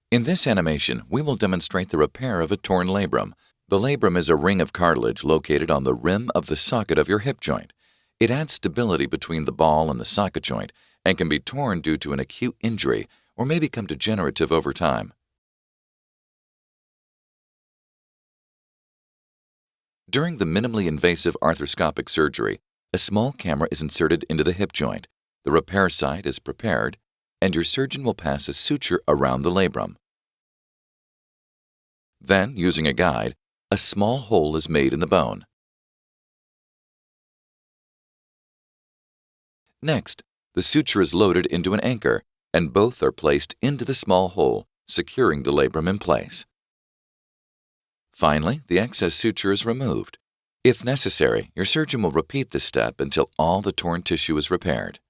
In this animation, we will demonstrate the repair of a torn labrum. The labrum is a ring of cartilage located on the rim of the socket of your hip joint. It adds stability between the ball and the socket joint and can be torn due to an acute injury or may become degenerative over time. During the minimally invasive arthroscopic surgery, a small camera is inserted into the hip joint. The repair site is prepared, and your surgeon will pass a suture around the labrum. Then, using a guide, a small hole is made in the bone. Next, the suture is loaded into an anchor, and both are placed into the small hole, securing the labrum in place. Finally, the excess suture is removed. If necessary, your surgeon will repeat this step until all the torn tissue is repaired.